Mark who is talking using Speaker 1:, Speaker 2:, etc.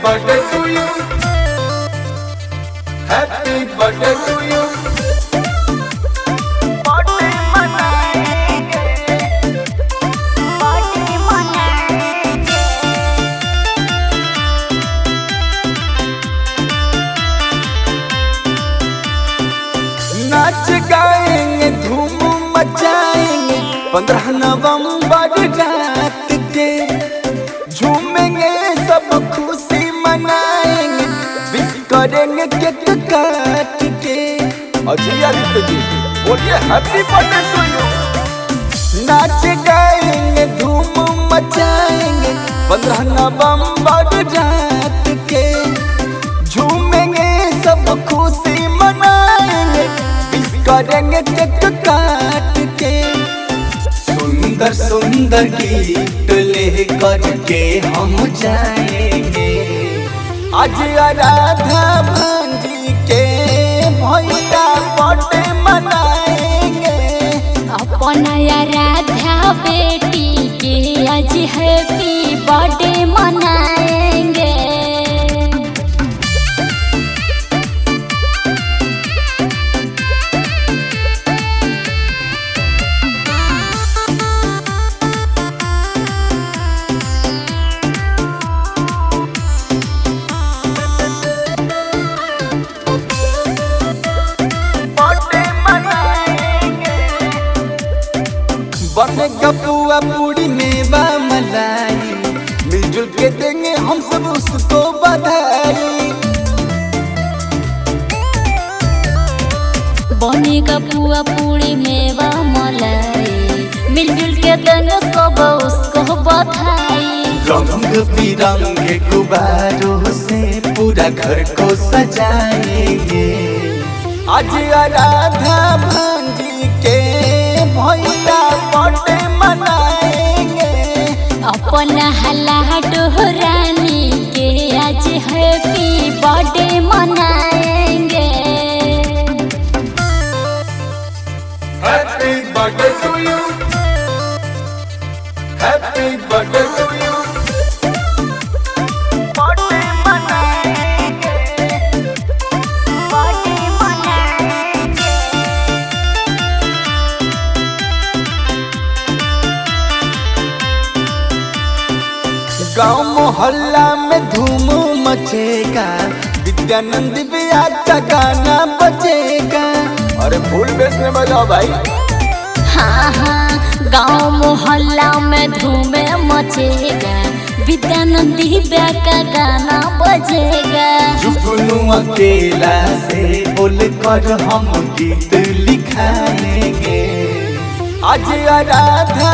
Speaker 1: birthday to you. Happy birthday to you.
Speaker 2: Birthday मनाएंगे, birthday मनाएंगे।
Speaker 1: नाच गाएंगे धूम मचाएंगे 15 नवंबर रात के झूमेंगे सब खुशी मनाएंगे विश करेंगे केक काट के। अजय आदित्य जी बोलिए हैप्पी बर्थडे टू यू। नाच गाएंगे धूम मचाएंगे 15 नवंबर रात के झूमेंगे सब खुशी मनाएंगे विश करेंगे केक काट के। सुंदर सुंदर गीत लेकर के हम जाएंगे आज आराधा भांजी के भैया बर्थडे मनाएंगे।
Speaker 2: अपना राधा बेटी के आज हैप्पी बर्थडे मनाएंगे।
Speaker 1: बनेगा पुआ पूरी मेवा मलाई मिलजुल के देंगे हम सब उसको बधाई।
Speaker 2: बनेगा पुआ पूरी मेवा मलाई मिलजुल के देंगे सब उसको बधाई।
Speaker 1: रंग बिरंगे गुब्बारों से पूरा घर को सजाएंगे आज आराधा भांजी के भैया बर्थडे मनाएंगे।
Speaker 2: अपना हल्ला डोहरानी के आज हैप्पी बर्थडे मनाएंगे।
Speaker 1: Happy birthday to you. Happy birthday to you.
Speaker 2: Birthday मनाएंगे, बर्थडे मनाएंगे।
Speaker 1: गांव मोहल्ला में धूम मचेगा विद्यानंद बिया का गाना बजेगा। अरे फुल बेस में बजाओ भाई।
Speaker 2: हाँ हाँ गाँव मोहल्ला में धूम मचेगा विद्यानंदी ब्या का गाना बजेगा।
Speaker 1: जुगनू अकेला से बोल कर हम गीत लिखाएंगे आज आराधा